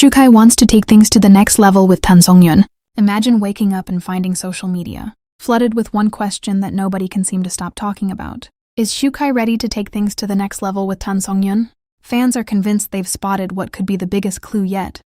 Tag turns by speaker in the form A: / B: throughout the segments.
A: Shukai wants to take things to the next level with Songyun. Imagine waking up and finding social media flooded with one question that nobody can seem to stop talking about. Is Shukai ready to take things to the next level with Songyun? Fans are convinced they've spotted what could be the biggest clue yet.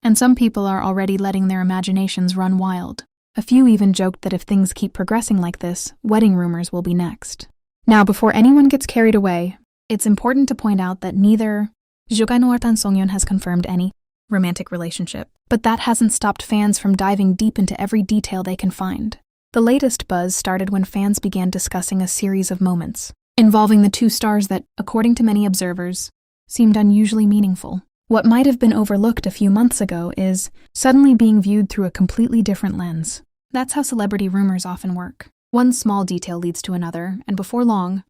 A: And some people are already letting their imaginations run wild. A few even joked that if things keep progressing like this, wedding rumors will be next. Now, before anyone gets carried away, it's important to point out that neither Shukai nor Songyun has confirmed any romantic relationship, but that hasn't stopped fans from diving deep into every detail they can find. The latest buzz started when fans began discussing a series of moments involving the two stars that, according to many observers, seemed unusually meaningful. What might have been overlooked a few months ago is suddenly being viewed through a completely different lens. That's how celebrity rumors often work. One small detail leads to another, and before long,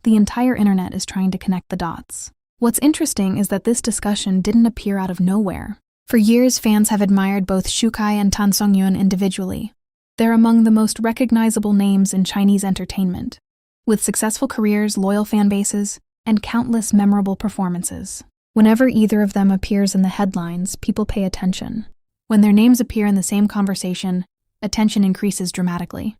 A: the entire internet is trying to connect the dots. What's interesting is that this discussion didn't appear out of nowhere. For years, fans have admired both Shukai and Songyun individually. They're among the most recognizable names in Chinese entertainment, with successful careers, loyal fan bases, and countless memorable performances. Whenever either of them appears in the headlines, people pay attention. When their names appear in the same conversation, attention increases dramatically.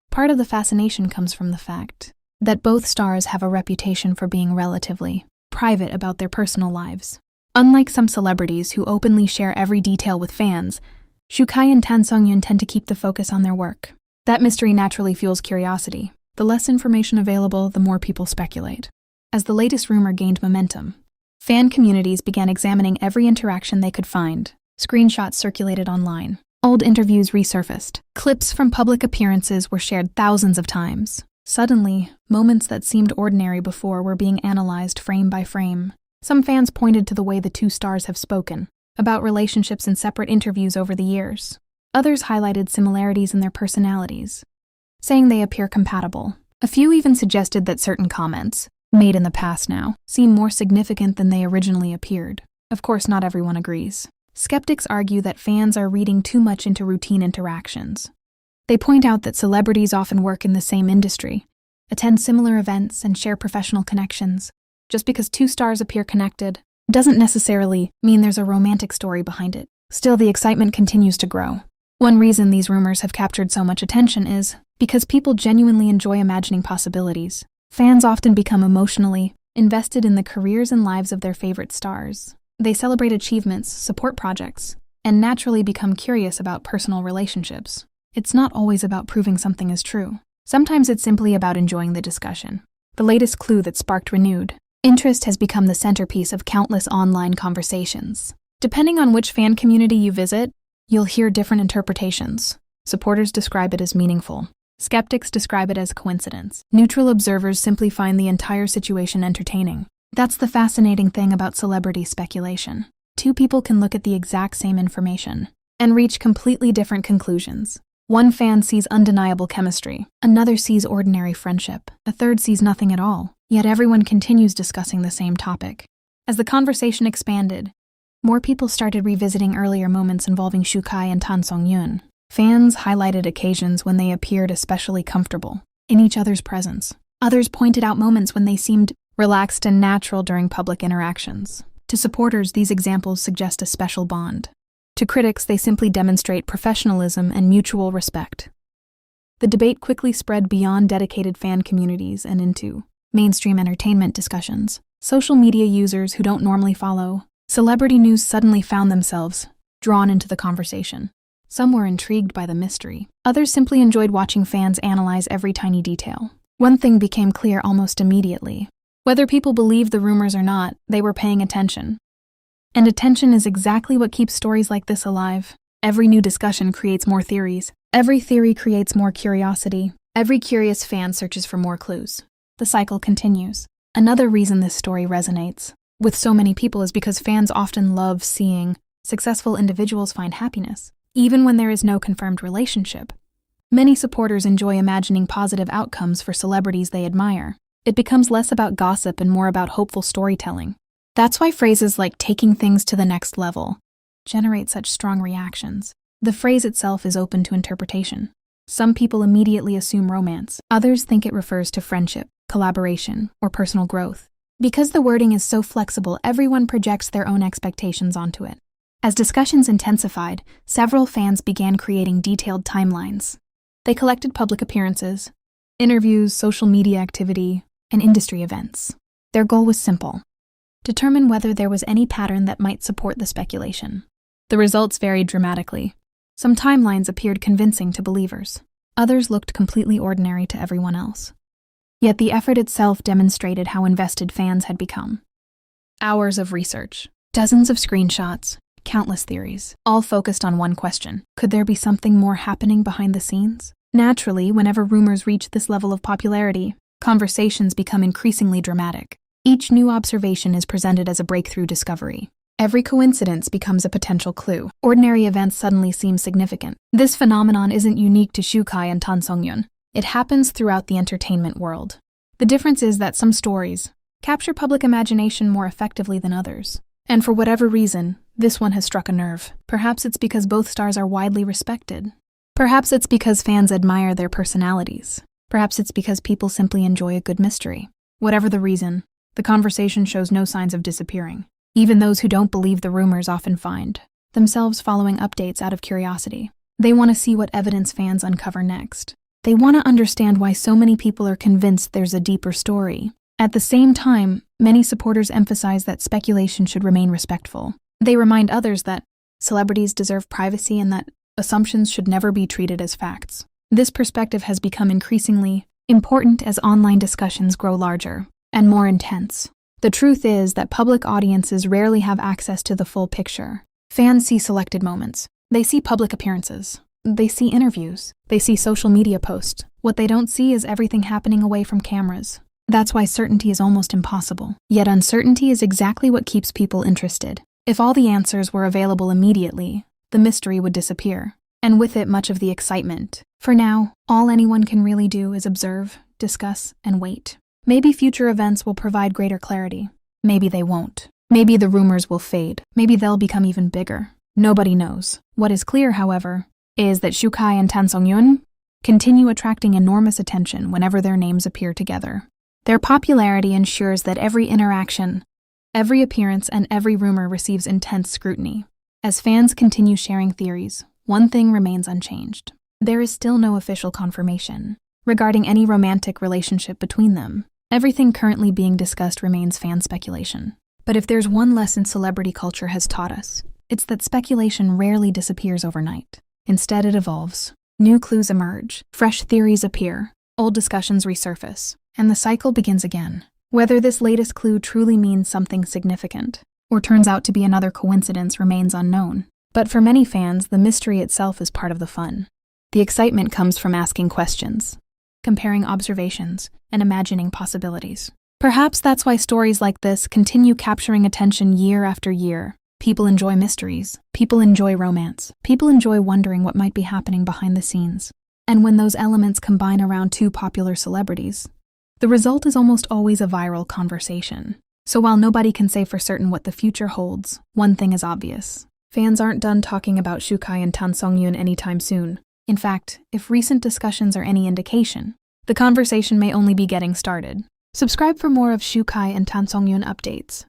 A: Part of the fascination comes from the fact that both stars have a reputation for being relatively private about their personal lives. Unlike some celebrities who openly share every detail with fans, Shukai and Songyun tend to keep the focus on their work. That mystery naturally fuels curiosity. The less information available, the more people speculate. As the latest rumor gained momentum, fan communities began examining every interaction they could find. Screenshots circulated online. Old interviews resurfaced. Clips from public appearances were shared thousands of times. Suddenly, moments that seemed ordinary before were being analyzed frame by frame. Some fans pointed to the way the two stars have spoken about relationships in separate interviews over the years. Others highlighted similarities in their personalities, saying they appear compatible. A few even suggested that certain comments, made in the past now, seem more significant than they originally appeared. Of course, not everyone agrees. Skeptics argue that fans are reading too much into routine interactions. They point out that celebrities often work in the same industry, attend similar events, and share professional connections. Just because two stars appear connected doesn't necessarily mean there's a romantic story behind it. Still, the excitement continues to grow. One reason these rumors have captured so much attention is because people genuinely enjoy imagining possibilities. Fans often become emotionally invested in the careers and lives of their favorite stars. They celebrate achievements, support projects, and naturally become curious about personal relationships. It's not always about proving something is true. Sometimes it's simply about enjoying the discussion. The latest clue that sparked renewed interest has become the centerpiece of countless online conversations. Depending on which fan community you visit, you'll hear different interpretations. Supporters describe it as meaningful. Skeptics describe it as coincidence. Neutral observers simply find the entire situation entertaining. That's the fascinating thing about celebrity speculation. Two people can look at the exact same information and reach completely different conclusions. One fan sees undeniable chemistry, another sees ordinary friendship, a third sees nothing at all. Yet everyone continues discussing the same topic. As the conversation expanded, more people started revisiting earlier moments involving Shukai and Songyun. Fans highlighted occasions when they appeared especially comfortable in each other's presence. Others pointed out moments when they seemed relaxed and natural during public interactions. To supporters, these examples suggest a special bond. To critics, they simply demonstrate professionalism and mutual respect. The debate quickly spread beyond dedicated fan communities and into mainstream entertainment discussions. Social media users who don't normally follow celebrity news suddenly found themselves drawn into the conversation. Some were intrigued by the mystery. Others simply enjoyed watching fans analyze every tiny detail. One thing became clear almost immediately. Whether people believed the rumors or not, they were paying attention. And attention is exactly what keeps stories like this alive. Every new discussion creates more theories. Every theory creates more curiosity. Every curious fan searches for more clues. The cycle continues. Another reason this story resonates with so many people is because fans often love seeing successful individuals find happiness, even when there is no confirmed relationship. Many supporters enjoy imagining positive outcomes for celebrities they admire. It becomes less about gossip and more about hopeful storytelling. That's why phrases like taking things to the next level generate such strong reactions. The phrase itself is open to interpretation. Some people immediately assume romance. Others think it refers to friendship, collaboration, or personal growth. Because the wording is so flexible, everyone projects their own expectations onto it. As discussions intensified, several fans began creating detailed timelines. They collected public appearances, interviews, social media activity, and industry events. Their goal was simple: determine whether there was any pattern that might support the speculation. The results varied dramatically. Some timelines appeared convincing to believers. Others looked completely ordinary to everyone else. Yet the effort itself demonstrated how invested fans had become. Hours of research, dozens of screenshots, countless theories, all focused on one question: could there be something more happening behind the scenes? Naturally, whenever rumors reach this level of popularity, conversations become increasingly dramatic. Each new observation is presented as a breakthrough discovery. Every coincidence becomes a potential clue. Ordinary events suddenly seem significant. This phenomenon isn't unique to Songyun and Songyun. It happens throughout the entertainment world. The difference is that some stories capture public imagination more effectively than others. And for whatever reason, this one has struck a nerve. Perhaps it's because both stars are widely respected. Perhaps it's because fans admire their personalities. Perhaps it's because people simply enjoy a good mystery. Whatever the reason, the conversation shows no signs of disappearing. Even those who don't believe the rumors often find themselves following updates out of curiosity. They want to see what evidence fans uncover next. They want to understand why so many people are convinced there's a deeper story. At the same time, many supporters emphasize that speculation should remain respectful. They remind others that celebrities deserve privacy and that assumptions should never be treated as facts. This perspective has become increasingly important as online discussions grow larger and more intense. The truth is that public audiences rarely have access to the full picture. Fans see selected moments. They see public appearances. They see interviews. They see social media posts. What they don't see is everything happening away from cameras. That's why certainty is almost impossible. Yet uncertainty is exactly what keeps people interested. If all the answers were available immediately, the mystery would disappear, and with it much of the excitement. For now, all anyone can really do is observe, discuss, and wait. Maybe future events will provide greater clarity. Maybe they won't. Maybe the rumors will fade. Maybe they'll become even bigger. Nobody knows. What is clear, however, is that Songyun and Songyun continue attracting enormous attention whenever their names appear together. Their popularity ensures that every interaction, every appearance, and every rumor receives intense scrutiny. As fans continue sharing theories, one thing remains unchanged. There is still no official confirmation regarding any romantic relationship between them. Everything currently being discussed remains fan speculation. But if there's one lesson celebrity culture has taught us, it's that speculation rarely disappears overnight. Instead, it evolves. New clues emerge, fresh theories appear, old discussions resurface, and the cycle begins again. Whether this latest clue truly means something significant, or turns out to be another coincidence, remains unknown. But for many fans, the mystery itself is part of the fun. The excitement comes from asking questions, comparing observations, and imagining possibilities. Perhaps that's why stories like this continue capturing attention year after year. People enjoy mysteries. People enjoy romance. People enjoy wondering what might be happening behind the scenes. And when those elements combine around two popular celebrities, the result is almost always a viral conversation. So while nobody can say for certain what the future holds, one thing is obvious. Fans aren't done talking about Songyun and Songyun anytime soon. In fact, if recent discussions are any indication, the conversation may only be getting started. Subscribe for more of Songyun and Songyun updates.